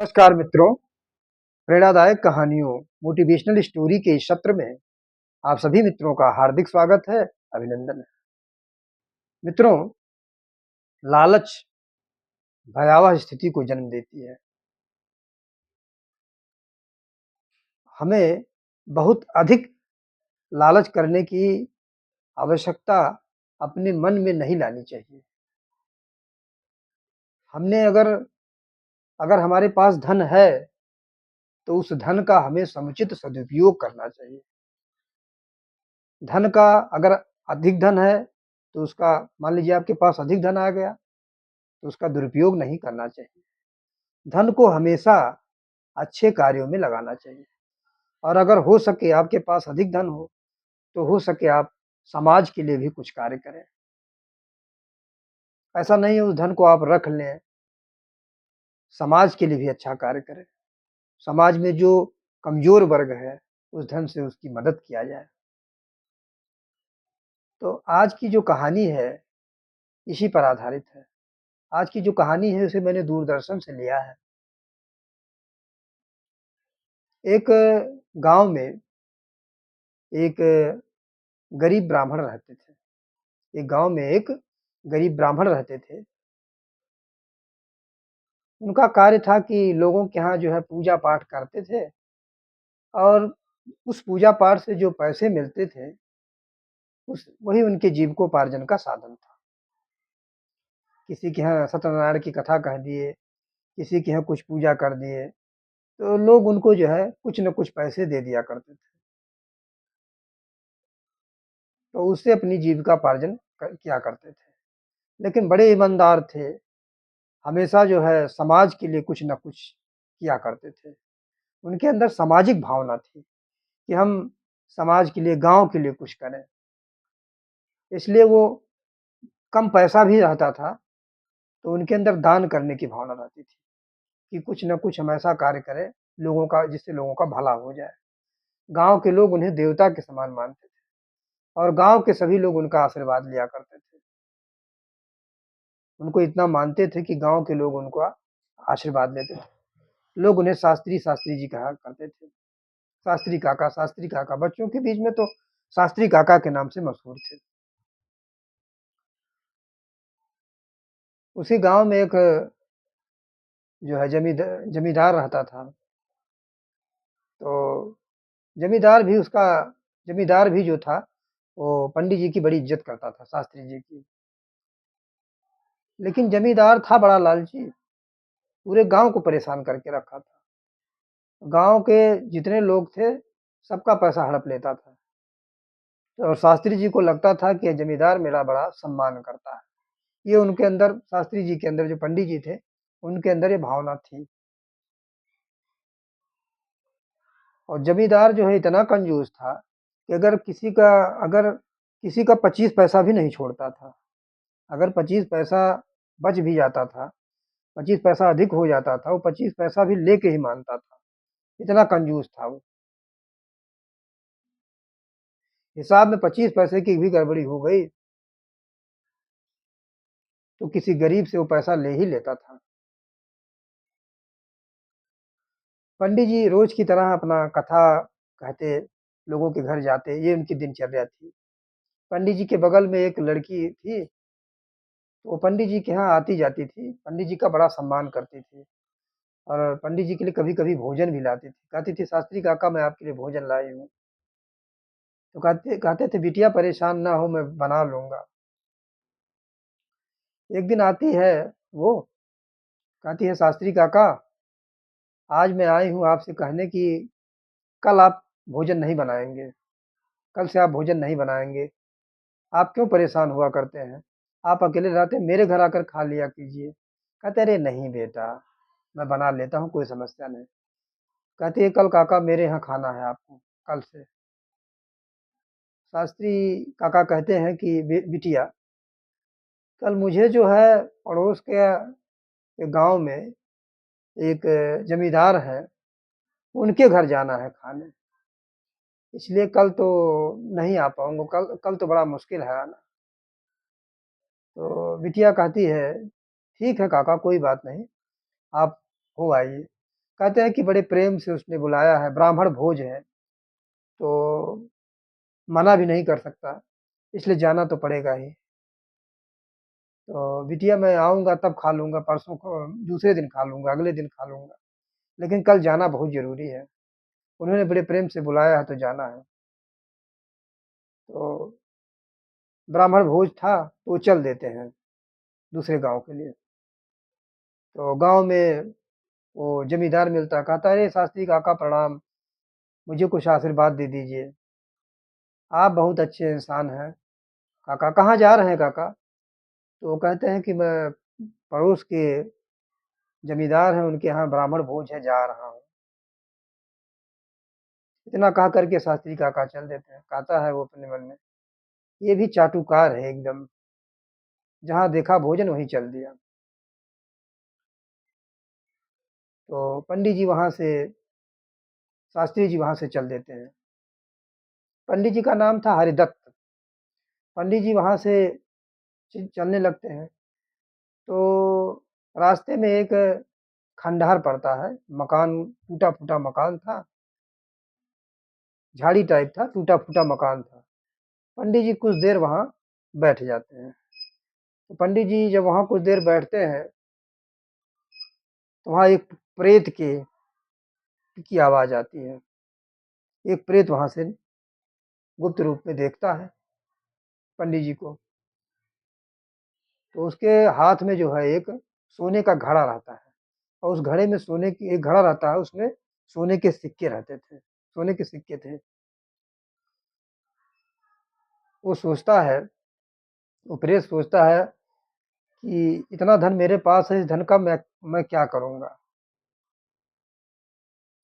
नमस्कार मित्रों, प्रेरणादायक कहानियों, मोटिवेशनल स्टोरी के इस सत्र में आप सभी मित्रों का हार्दिक स्वागत है, अभिनंदन है। मित्रों, लालच भयावह स्थिति को जन्म देती है। हमें बहुत अधिक लालच करने की आवश्यकता अपने मन में नहीं लानी चाहिए। हमने अगर अगर हमारे पास धन है, तो उस धन का हमें समुचित सदुपयोग करना चाहिए। धन का अगर अधिक धन है, तो उसका मान लीजिए आपके पास अधिक धन आ गया, तो उसका दुरुपयोग नहीं करना चाहिए। धन को हमेशा अच्छे कार्यों में लगाना चाहिए और अगर हो सके आपके पास अधिक धन हो, तो हो सके आप समाज के लिए भी कुछ कार्य करें। ऐसा नहीं है उस धन को आप रख लें, समाज के लिए भी अच्छा कार्य करें। समाज में जो कमज़ोर वर्ग है, उस धन से उसकी मदद किया जाए। तो आज की जो कहानी है, इसी पर आधारित है। आज की जो कहानी है, उसे मैंने दूरदर्शन से लिया है। एक गाँव में एक गरीब ब्राह्मण रहते थे। एक गाँव में एक गरीब ब्राह्मण रहते थे। उनका कार्य था कि लोगों के यहाँ जो है पूजा-पाठ करते थे और उस पूजा-पाठ से जो पैसे मिलते थे, उस वही उनके जीविकोपार्जन का साधन था। किसी के यहाँ सत्यनारायण की कथा कह दिए, किसी के यहाँ कुछ पूजा कर दिए, तो लोग उनको जो है कुछ न कुछ पैसे दे दिया करते थे। तो उससे अपनी जीविकापार्जन किया करते थे। लेकिन बड़े ईमानदार थे, हमेशा जो है समाज के लिए कुछ न कुछ किया करते थे। उनके अंदर सामाजिक भावना थी कि हम समाज के लिए, गाँव के लिए कुछ करें। इसलिए वो कम पैसा भी रहता था, तो उनके अंदर दान करने की भावना रहती थी कि कुछ न कुछ हम ऐसा कार्य करें, लोगों का जिससे लोगों का भला हो जाए। गाँव के लोग उन्हें देवता के समान मानते थे और गाँव के सभी लोग उनका आशीर्वाद लिया करते थे। उनको इतना मानते थे कि गाँव के लोग उनका आशीर्वाद लेते थे। लोग उन्हें शास्त्री, शास्त्री जी कहा करते थे। शास्त्री काका, बच्चों के बीच में तो शास्त्री काका के नाम से मशहूर थे। उसी गाँव में एक जो है जमींदार रहता था। तो जमींदार भी उसका जमींदार भी जो था, वो पंडित जी की बड़ी इज़्ज़त करता था, शास्त्री जी की। लेकिन जमींदार था बड़ा लालची, पूरे गाँव को परेशान करके रखा था। गाँव के जितने लोग थे, सबका पैसा हड़प लेता था और शास्त्री जी को लगता था कि ये जमींदार मेरा बड़ा सम्मान करता है। ये उनके अंदर शास्त्री जी के अंदर जो पंडित जी थे, उनके अंदर ये भावना थी और जमींदार जो है इतना कंजूस था कि अगर किसी का 25 पैसा भी नहीं छोड़ता था। अगर 25 पैसा बच भी जाता था, 25 पैसा अधिक हो जाता था, वो 25 पैसा भी लेके ही मानता था, इतना कंजूस था वो। हिसाब में 25 पैसे की भी गड़बड़ी हो गई, तो किसी गरीब से वो पैसा ले ही लेता था। पंडित जी रोज़ की तरह अपना कथा कहते, लोगों के घर जाते, ये उनकी दिनचर्या थी। पंडित जी के बगल में एक लड़की थी, वो पंडित जी के यहाँ आती-जाती थी, पंडित जी का बड़ा सम्मान करती थी और पंडित जी के लिए कभी-कभी भोजन भी लाती थी। कहती थी, "शास्त्री काका मैं आपके लिए भोजन लाई हूँ।" तो कहते कहते थे, "बिटिया परेशान ना हो, मैं बना लूँगा।" एक दिन आती है वो, कहती है, "शास्त्री काका, आज मैं आई हूँ आपसे कहने कि कल आप भोजन नहीं बनाएँगे, कल से आप भोजन नहीं बनाएँगे। आप क्यों परेशान हुआ करते हैं? आप अकेले रहते, मेरे घर आकर खा लिया कीजिए।" कहते, "अरे नहीं बेटा, मैं बना लेता हूँ, कोई समस्या नहीं।" कहती है, "कल काका मेरे यहाँ खाना है आपको, कल से।" शास्त्री काका कहते हैं कि बिटिया, कल मुझे जो है पड़ोस के गाँव में एक ज़मींदार हैं, उनके घर जाना है खाने, इसलिए कल तो नहीं आ पाऊँगा, कल कल तो बड़ा मुश्किल है आना। तो बिटिया कहती है, "ठीक है काका, कोई बात नहीं, आप हो आइए।" कहते हैं कि बड़े प्रेम से उसने बुलाया है, ब्राह्मण भोज है, तो मना भी नहीं कर सकता, इसलिए जाना तो पड़ेगा ही। तो बिटिया मैं आऊँगा तब खा लूँगा, परसों को दूसरे दिन खा लूँगा, अगले दिन खा लूँगा, लेकिन कल जाना बहुत ज़रूरी है। उन्होंने बड़े प्रेम से बुलाया है तो जाना है। तो ब्राह्मण भोज था, तो चल देते हैं दूसरे गाँव के लिए। तो गाँव में वो जमींदार मिलता, कहता है, "अरे शास्त्री काका प्रणाम, मुझे कुछ आशीर्वाद दे दीजिए। आप बहुत अच्छे इंसान हैं।" काका, "कहाँ जा रहे हैं काका?" तो वो कहते हैं कि मैं पड़ोस के जमींदार हैं, उनके यहाँ ब्राह्मण भोज है, जा रहा हूँ। इतना कह कर के शास्त्री काका चल देते हैं। कहता है वो अपने मन में, ये भी चाटुकार है एकदम, जहाँ देखा भोजन वहीं चल दिया। तो पंडित जी वहाँ से शास्त्री जी वहाँ से चल देते हैं। पंडित जी का नाम था हरिदत्त। पंडित जी वहाँ से चलने लगते हैं, तो रास्ते में एक खंडहर पड़ता है, मकान टूटा-फूटा मकान था, झाड़ी टाइप था, टूटा-फूटा मकान था। पंडित जी कुछ देर वहाँ बैठ जाते हैं। तो पंडित जी जब वहाँ कुछ देर बैठते हैं, तो वहाँ एक प्रेत की आवाज़ आती है। एक प्रेत वहाँ से गुप्त रूप में देखता है पंडित जी को। तो उसके हाथ में जो है एक सोने का घड़ा रहता है, और उस घड़े में सोने की एक घड़ा रहता है, उसमें सोने के सिक्के रहते थे, सोने के सिक्के थे। वो सोचता है, वो प्रेत सोचता है कि इतना धन मेरे पास है, इस धन का मैं क्या करूँगा?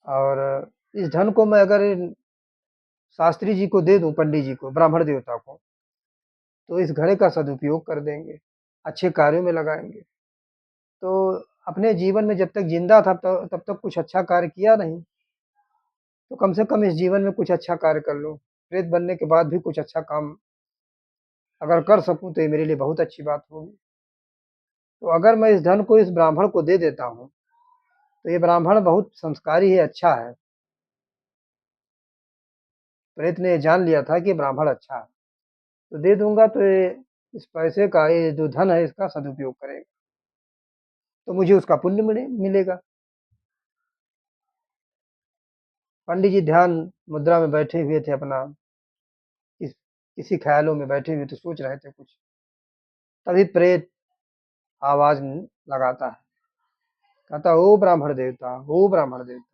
और इस धन को मैं अगर इन शास्त्री जी को दे दूँ, पंडित जी को, ब्राह्मण देवता को, तो इस घड़े का सदुपयोग कर देंगे, अच्छे कार्यों में लगाएँगे। तो अपने जीवन में जब तक ज़िंदा था तब तक कुछ अच्छा कार्य किया नहीं, तो कम से कम इस जीवन में कुछ अच्छा कार्य कर लूँ। प्रेत बनने के बाद भी कुछ अच्छा काम अगर कर सकूँ, तो ये मेरे लिए बहुत अच्छी बात होगी। तो अगर मैं इस धन को इस ब्राह्मण को दे देता हूँ, तो ये ब्राह्मण बहुत संस्कारी है, अच्छा है। प्रेत ने जान लिया था कि ब्राह्मण अच्छा है, तो दे दूँगा तो ये इस पैसे का, ये जो धन है, इसका सदुपयोग करेगा, तो मुझे उसका पुण्य मिलेगा। पंडित जी ध्यान मुद्रा में बैठे हुए थे अपना, किसी ख़्यालों में बैठे हुए थे, सोच रहे थे कुछ। तभी प्रेत आवाज़ लगाता है, कहता, "ओ ब्राह्मण देवता, ओ ब्राह्मण देवता।"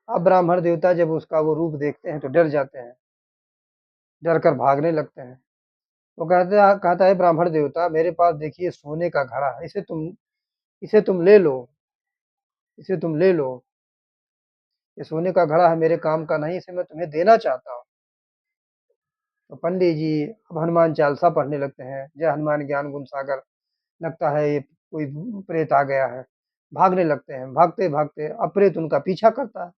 अब ब्राह्मण देवता जब उसका वो रूप देखते हैं तो डर जाते हैं, डर कर भागने लगते हैं। वो कहता है, ब्राह्मण देवता, मेरे पास देखिए सोने का घड़ा है, इसे तुम ले लो, इसे तुम ले लो। ये सोने का घड़ा है, मेरे काम का नहीं, इसे मैं तुम्हें देना चाहता हूँ। तो पंडित जी अब हनुमान चालीसा पढ़ने लगते हैं, जय हनुमान ज्ञान गुण सागर। लगता है ये कोई प्रेत आ गया है, भागने लगते हैं, भागते-भागते अब प्रेत उनका पीछा करता है।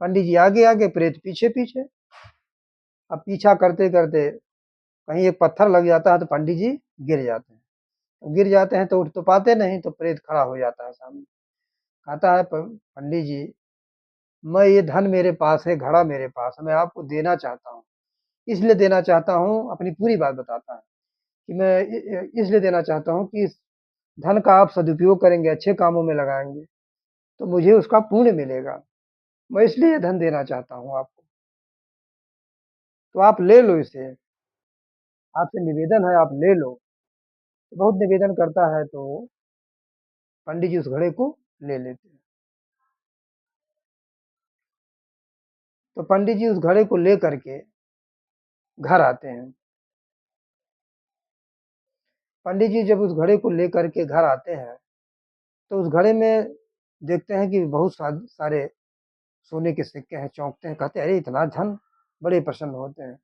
पंडित जी आगे-आगे, प्रेत पीछे-पीछे। अब पीछा करते-करते कहीं एक पत्थर लग जाता है तो पंडित जी गिर जाते हैं। गिर जाते हैं तो उठ तो पाते नहीं, तो प्रेत खड़ा हो जाता है सामने। कहता है, प पंडित जी, मैं ये धन मेरे पास है, घड़ा मेरे पास है, मैं आपको देना चाहता हूँ। इसलिए देना चाहता हूँ, अपनी पूरी बात बताता है कि मैं इसलिए देना चाहता हूँ कि इस धन का आप सदुपयोग करेंगे, अच्छे कामों में लगाएँगे, तो मुझे उसका पुण्य मिलेगा। मैं इसलिए ये धन देना चाहता हूँ आपको, तो आप ले लो इसे, आपसे निवेदन है आप ले लो। तो बहुत निवेदन करता है तो पंडित जी उस घड़े को ले लेते हैं। तो पंडित जी उस घड़े को लेकर के घर आते हैं। पंडित जी जब उस घड़े को लेकर के घर आते हैं, तो उस घड़े में देखते हैं कि बहुत सारे सोने के सिक्के हैं, चौंकते हैं, कहते हैं, "अरे! इतना धन!" बड़े प्रसन्न होते हैं।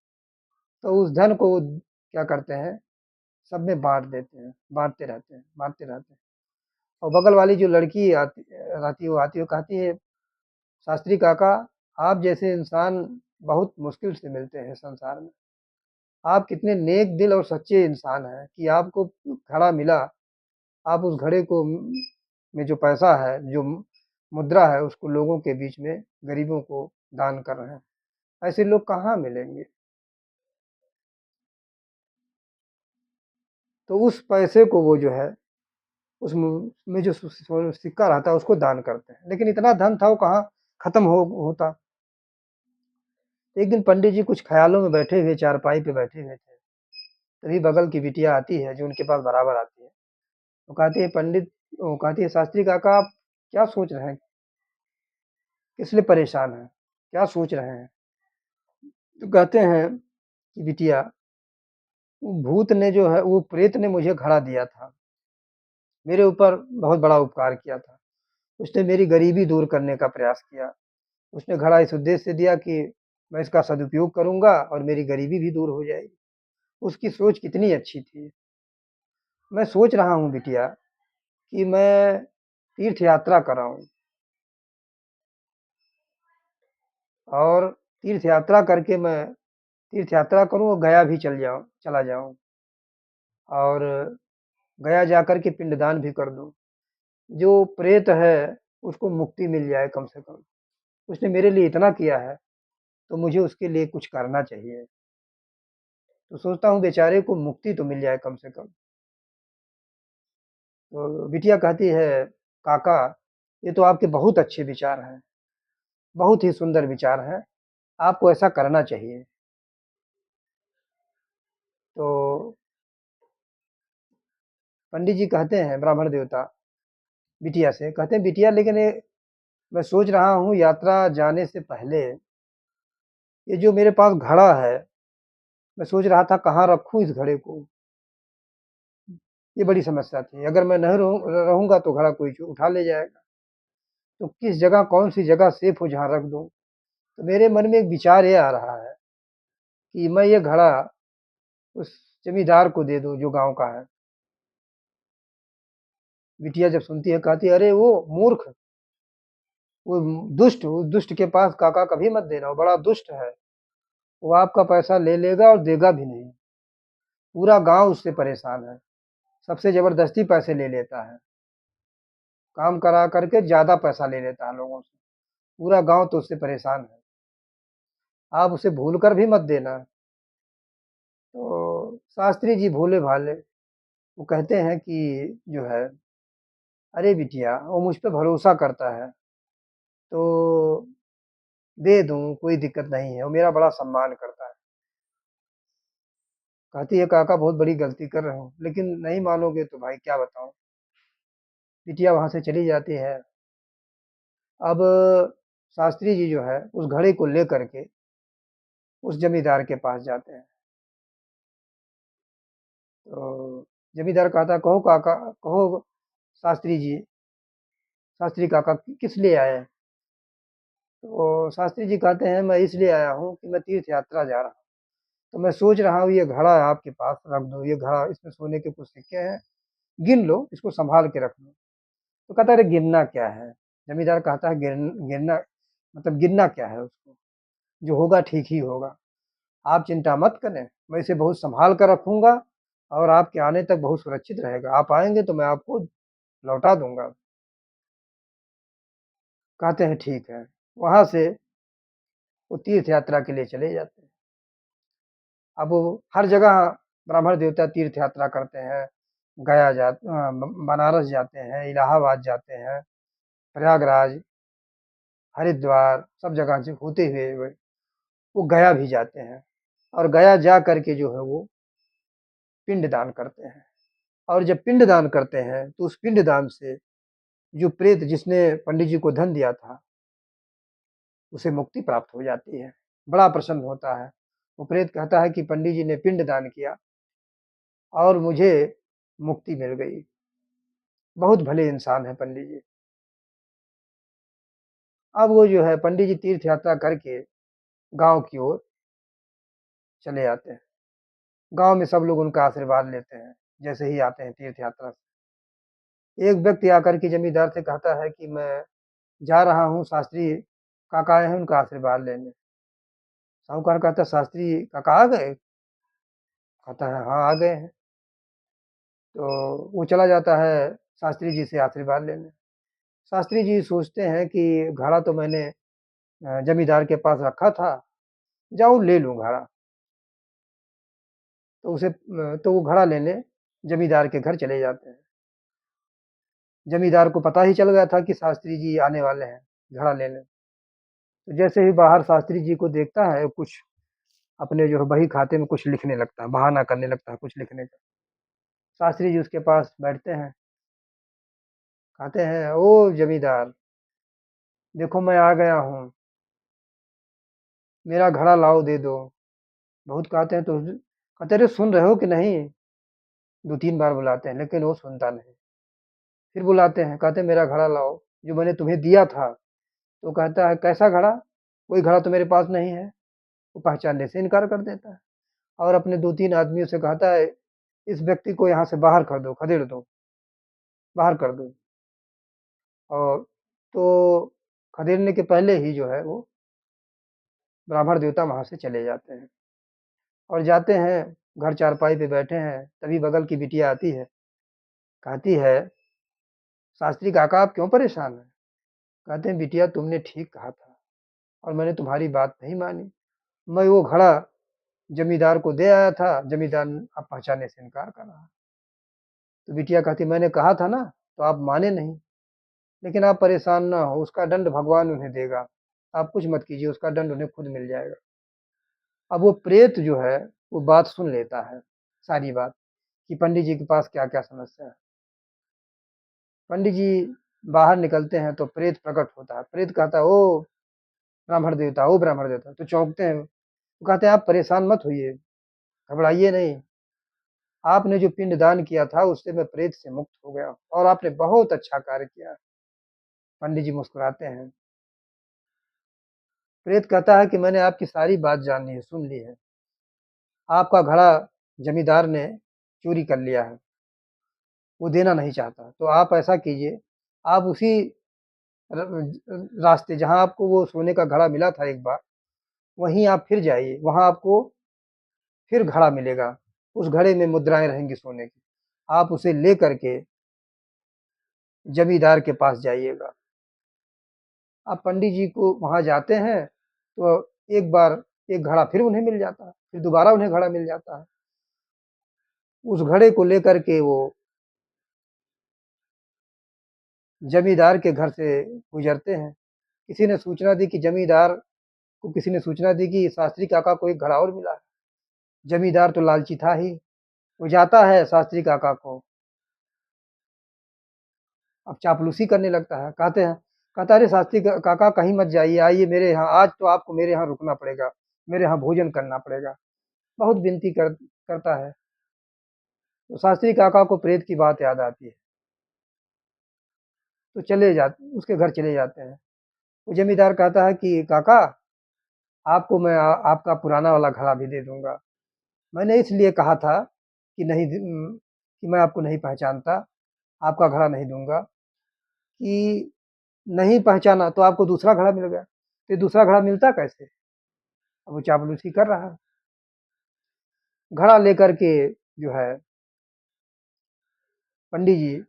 तो उस धन को वो क्या करते हैं, सब में बाँट देते हैं, बाँटते रहते हैं। और बगल वाली जो लड़की रहती है, वो आती है, वो कहती है, "शास्त्री काका, आप जैसे इंसान बहुत मुश्किल से मिलते हैं संसार में। आप कितने नेक दिल और सच्चे इंसान हैं कि आपको घड़ा मिला, आप उस घड़े को में जो पैसा है, जो मुद्रा है उसको लोगों के बीच में गरीबों को दान कर रहे हैं। ऐसे लोग कहाँ मिलेंगे? तो उस पैसे को वो जो है उसमें में जो सिक्का रहता है उसको दान करते हैं। लेकिन इतना धन था वो कहाँ खत्म होता। एक दिन पंडित जी कुछ ख़्यालों में बैठे हुए चारपाई पे बैठे हुए थे। तभी बगल की बिटिया आती है जो उनके पास बराबर आती है। वो कहती है पंडित वो कहती है शास्त्री काका आप क्या सोच रहे हैं? किस लिए परेशान हैं? क्या सोच रहे हैं? तो कहते हैं कि बिटिया वो भूत ने जो है वो प्रेत ने मुझे घड़ा दिया था। मेरे ऊपर बहुत बड़ा उपकार किया था। उसने मेरी गरीबी दूर करने का प्रयास किया। उसने घड़ा इस उद्देश्य से दिया कि मैं इसका सदुपयोग करूँगा और मेरी गरीबी भी दूर हो जाएगी। उसकी सोच कितनी अच्छी थी। मैं सोच रहा हूँ बिटिया कि मैं तीर्थ यात्रा कराऊँ और तीर्थ यात्रा करके मैं तीर्थ यात्रा करूँ और गया भी चला जाऊँ और गया जाकर के पिंडदान भी कर दूँ। जो प्रेत है उसको मुक्ति मिल जाए कम से कम। उसने मेरे लिए इतना किया है, तो मुझे उसके लिए कुछ करना चाहिए। तो सोचता हूँ बेचारे को मुक्ति तो मिल जाए कम से कम। तो बिटिया कहती है, "काका, ये तो आपके बहुत अच्छे विचार हैं, बहुत ही सुंदर विचार हैं, आपको ऐसा करना चाहिए।" तो पंडित जी कहते हैं ब्राह्मण देवता बिटिया से, कहते हैं, "बिटिया लेकिन ये मैं सोच रहा हूँ यात्रा जाने से पहले ये जो मेरे पास घड़ा है, मैं सोच रहा था कहाँ रखूँ इस घड़े को? ये बड़ी समस्या थी। अगर मैं नहीं रहूँगा तो घड़ा कोई उठा ले जाएगा। तो किस जगह कौन-सी जगह सेफ हो जहाँ रख दूँ?" तो मेरे मन में एक विचार ये आ रहा है कि मैं ये घड़ा उस ज़मींदार को दे दूँ जो गाँव का है। बिटिया जब सुनती है कहती है, "अरे वो मूर्ख, वो दुष्ट, उस दुष्ट के पास काका कभी मत देना, वो बड़ा दुष्ट है। वो आपका पैसा ले लेगा और देगा भी नहीं। पूरा गाँव उससे परेशान है। सबसे ज़बरदस्ती पैसे ले लेता है। काम करा कर के ज़्यादा पैसा ले लेता है लोगों से। पूरा गाँव तो उससे परेशान है। आप उसे भूल कर भी मत देना।" तो शास्त्री जी भोले-भाले, वो कहते हैं कि जो है, "अरे बिटिया, वो मुझ पे भरोसा करता है, तो दे दूँ, कोई दिक्कत नहीं है, वो मेरा बड़ा सम्मान करता है।" कहती है, "काका बहुत बड़ी गलती कर रहे हो, लेकिन नहीं मानोगे तो भाई क्या बताऊँ?" बिटिया वहाँ से चली जाती है। अब शास्त्री जी जो है, उस घड़े को लेकर के उस जमींदार के पास जाते हैं। तो जमींदार कहता है, "कहो काका, कहो शास्त्री जी, शास्त्री काका किस लिए आए हैं?" तो शास्त्री जी कहते हैं, "मैं इसलिए आया हूँ कि मैं तीर्थ यात्रा जा रहा हूँ। तो मैं सोच रहा हूँ ये घड़ा आपके पास रख दूँ, ये घड़ा इसमें सोने के कुछ सिक्के हैं, गिन लो, इसको सँभाल के रख लो।" तो कहता है, "अरे गिनना क्या है?" जमींदार कहता है, गिनना मतलब गिनना क्या है उसको? जो होगा ठीक ही होगा। आप चिंता मत करें, मैं इसे बहुत सँभाल कर रखूँगा और आपके आने तक बहुत सुरक्षित रहेगा। आप आएँगे तो मैं आपको लौटा दूँगा।" कहते हैं, "ठीक है।" वहाँ से वो तीर्थ यात्रा के लिए चले जाते हैं। अब वो हर जगह ब्राह्मण देवता तीर्थ यात्रा करते हैं। बनारस जाते हैं, इलाहाबाद जाते हैं, प्रयागराज, हरिद्वार सब जगह से होते हुए वो गया भी जाते हैं और गया जा कर के जो है वो पिंडदान करते हैं। और जब पिंडदान करते हैं तो उस पिंडदान से जो प्रेत जिसने पंडित जी को धन दिया था, उसे मुक्ति प्राप्त हो जाती है। बड़ा प्रसन्न होता है। वो प्रेत कहता है कि पंडित जी ने पिंडदान किया और मुझे मुक्ति मिल गई। बहुत भले इंसान हैं पंडित जी। अब वो जो है पंडित जी तीर्थ यात्रा करके गाँव की ओर चले आते हैं। गाँव में सब लोग उनका आशीर्वाद लेते हैं, जैसे ही आते हैं तीर्थ यात्रा से। एक व्यक्ति आकर के जमींदार से कहता है कि मैं जा रहा हूँ शास्त्री काका आए हैं उनका आशीर्वाद लेने। साहूकार कहता है शास्त्री काका आ गए? कहता है हाँ, आ गए हैं। तो वो चला जाता है शास्त्री जी से आशीर्वाद लेने। शास्त्री जी सोचते हैं कि घड़ा तो मैंने जमींदार के पास रखा था, जाऊँ ले लूँ घड़ा। तो वो घड़ा लेने जमींदार के घर चले जाते हैं। जमींदार को पता ही चल गया था कि शास्त्री जी आने वाले हैं घड़ा लेने। तो जैसे ही बाहर शास्त्री जी को देखता है, कुछ अपने जो है बही खाते में कुछ लिखने लगता है, बहाना करने लगता है कुछ लिखने का। शास्त्री जी उसके पास बैठते हैं, कहते हैं, "ओ जमींदार, देखो मैं आ गया हूँ, मेरा घड़ा लाओ दे दो।" बहुत कहते हैं तो कहते, "अरे सुन रहे हो कि नहीं?" 2-3 बार बुलाते हैं, लेकिन वो सुनता नहीं। फिर बुलाते हैं, कहते हैं, "मेरा घड़ा लाओ, जो मैंने तुम्हें दिया था।" तो कहता है, "कैसा घड़ा? कोई घड़ा तो मेरे पास नहीं है।" वो पहचानने से इनकार कर देता है और अपने 2-3 आदमियों से कहता है, "इस व्यक्ति को यहाँ से बाहर कर दो, खदेड़ दो, बाहर कर दो।" और तो खदेड़ने के पहले ही जो है वो ब्राह्मण देवता वहाँ से चले जाते हैं और जाते हैं, घर चारपाई पे बैठे हैं, तभी बगल की बिटिया आती है, कहती है, "शास्त्री काका आप क्यों परेशान हैं?" कहते हैं, "बिटिया तुमने ठीक कहा था और मैंने तुम्हारी बात नहीं मानी। मैं वो घड़ा जमींदार को दे आया था, जमींदार अब पहचानने से इनकार कर रहा है।" तो बिटिया कहती, "मैंने कहा था ना, तो आप माने नहीं। लेकिन आप परेशान ना हो, उसका दंड भगवान उन्हें देगा। आप कुछ मत कीजिए, उसका दंड उन्हें खुद मिल जाएगा।" अब वो प्रेत जो है, वो बात सुन लेता है, सारी बात, कि पंडित जी के पास क्या-क्या समस्या है। पंडित जी बाहर निकलते हैं तो प्रेत प्रकट होता है। प्रेत कहता है, "ओ ब्राह्मण देवता, ओ ब्राह्मण देवता!" तो चौंकते हैं। वो कहते हैं, "आप परेशान मत होइए, घबराइए नहीं। आपने जो पिंडदान किया था, उससे मैं प्रेत से मुक्त हो गया और आपने बहुत अच्छा कार्य किया।" पंडित जी मुस्कुराते हैं। प्रेत कहता है कि मैंने आपकी सारी बात जान ली है, सुन ली है। आपका घड़ा जमींदार ने चोरी कर लिया है, वो देना नहीं चाहता। तो आप ऐसा कीजिए, आप उसी रास्ते जहाँ आपको वो सोने का घड़ा मिला था एक बार, वहीं आप फिर जाइए, वहाँ आपको फिर घड़ा मिलेगा। उस घड़े में मुद्राएँ रहेंगी सोने की। आप उसे ले करके जमींदार के पास जाइएगा। अब पंडित जी को वहाँ जाते हैं, तो एक बार एक घड़ा फिर उन्हें मिल जाता है, फिर दोबारा उन्हें घड़ा मिल जाता है। उस घड़े को लेकर के वो जमींदार के घर से गुज़रते हैं। किसी ने सूचना दी कि जमींदार को किसी ने सूचना दी कि शास्त्री काका को एक घड़ा और मिला है। जमींदार तो लालची था ही, वो जाता है शास्त्री काका को अब चापलूसी करने लगता है। कहता है, "अरे शास्त्री काका कहीं मत जाइए, आइए मेरे यहाँ, आज तो आपको मेरे यहाँ रुकना पड़ेगा, मेरे यहाँ भोजन करना पड़ेगा।" बहुत विनती करता है। तो शास्त्री काका को प्रेत की बात याद आती है, तो उसके घर चले जाते हैं। वो ज़मींदार कहता है कि काका, आपको मैं आपका पुराना वाला घड़ा भी दे दूँगा। मैंने इसलिए कहा था कि कि मैं आपको नहीं पहचानता, आपका घड़ा नहीं दूँगा, कि नहीं पहचाना तो आपको दूसरा घड़ा मिल गया। तो ये दूसरा घड़ा मिलता कैसे? अब वो चापलूसी कर रहा है। घड़ा लेकर के जो है पंडित जी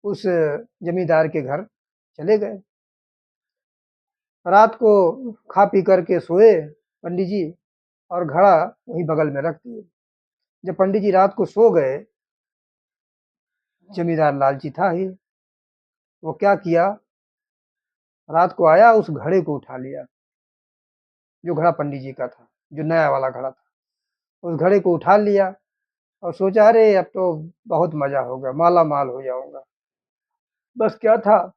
उस ज़मींदार के घर चले गए। रात को खा पी कर के सोए पंडित जी और घड़ा वहीं बगल में रख दिए। जब पंडित जी रात को सो गए, ज़मींदार लालची था ही, वो क्या किया, रात को आया उस घड़े को उठा लिया, जो घड़ा पंडित जी का था, जो नया वाला घड़ा था। उस घड़े को उठा लिया और सोचा, अरे अब तो बहुत मज़ा होगा, माला-माल हो जाऊँगा। बस क्या था,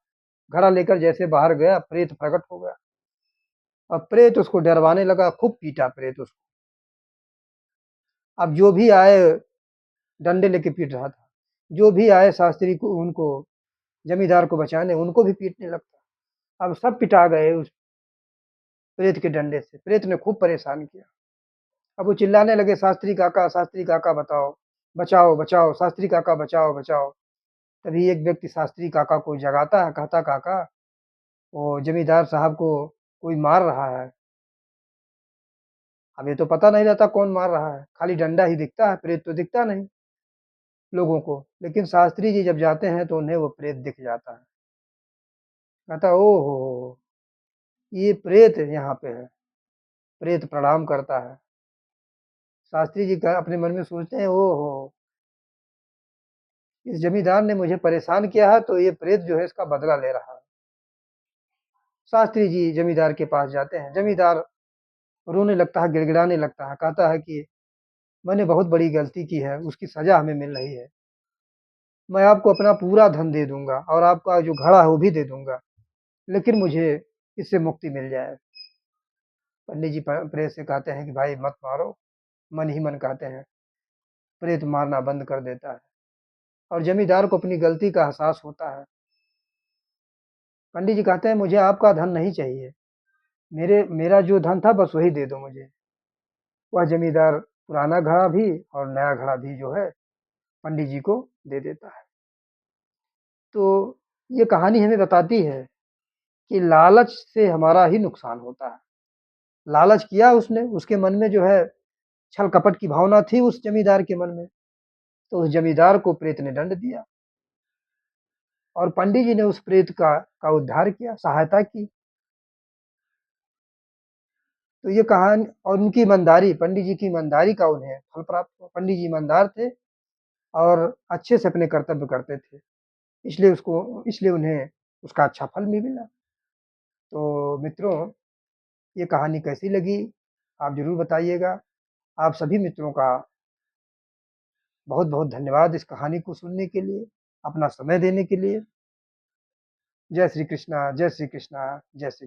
घड़ा लेकर जैसे बाहर गया, प्रेत प्रकट हो गया और प्रेत उसको डरवाने लगा, खूब पीटा प्रेत उसको। अब जो भी आए, डंडे लेके पीट रहा था। जो भी आए शास्त्री को उनको जमींदार को बचाने, उनको भी पीटने लगता। अब सब पिटा गए उस प्रेत के डंडे से। प्रेत ने खूब परेशान किया। अब वो चिल्लाने लगे, शास्त्री काका बताओ, बचाओ, बचाओ, शास्त्री काका बचाओ, बचाओ।" तभी एक व्यक्ति शास्त्री काका को जगाता है, कहता, "काका, वो जमींदार साहब को कोई मार रहा है।" अब ये तो पता नहीं रहता कौन मार रहा है, खाली डंडा ही दिखता है, प्रेत तो दिखता नहीं। लोगों को। लेकिन शास्त्री जी जब जाते हैं तो उन्हें वो प्रेत दिख जाता है। कहता है, "ओह हो! ये प्रेत यहाँ पे है।" प्रेत प्रणाम करता है। शास्त्री जी का अपने मन में सोचते हैं, "ओह हो! इस जमींदार ने मुझे परेशान किया है तो ये प्रेत जो है इसका बदला ले रहा है।" शास्त्री जी जमींदार के पास जाते हैं। जमींदार रोने लगता है, गिड़गिड़ाने लगता है, कहता है कि मैंने बहुत बड़ी गलती की है, उसकी सज़ा हमें मिल रही है। मैं आपको अपना पूरा धन दे दूँगा और आपका जो घड़ा है वो भी दे दूँगा, लेकिन मुझे इससे मुक्ति मिल जाए। पंडित जी प्रेत से कहते हैं कि भाई मत मारो, मन ही मन कहते हैं। प्रेत मारना बंद कर देता है और जमींदार को अपनी गलती का एहसास होता है। पंडित जी कहते हैं मुझे आपका धन नहीं चाहिए, मेरा जो धन था बस वही दे दो मुझे। वह जमींदार पुराना घड़ा भी और नया घड़ा भी जो है पंडित जी को दे देता है। तो ये कहानी हमें बताती है कि लालच से हमारा ही नुकसान होता है। लालच किया उसने, उसके मन में जो है छल कपट की भावना थी उस जमींदार के मन में, तो उस जमींदार को प्रेत ने दंड दिया और पंडित जी ने उस प्रेत का उद्धार किया, सहायता की। तो ये कहानी और उनकी ईमानदारी, पंडित जी की ईमानदारी का उन्हें फल प्राप्त हुआ। पंडित जी ईमानदार थे और अच्छे से अपने कर्तव्य करते थे, इसलिए उन्हें उसका अच्छा फल भी मिला। तो मित्रों, ये कहानी कैसी लगी? आप ज़रूर बताइएगा। आप सभी मित्रों का बहुत-बहुत धन्यवाद इस कहानी को सुनने के लिए, अपना समय देने के लिए। जय श्री कृष्णा, जय श्री कृष्णा, जय श्री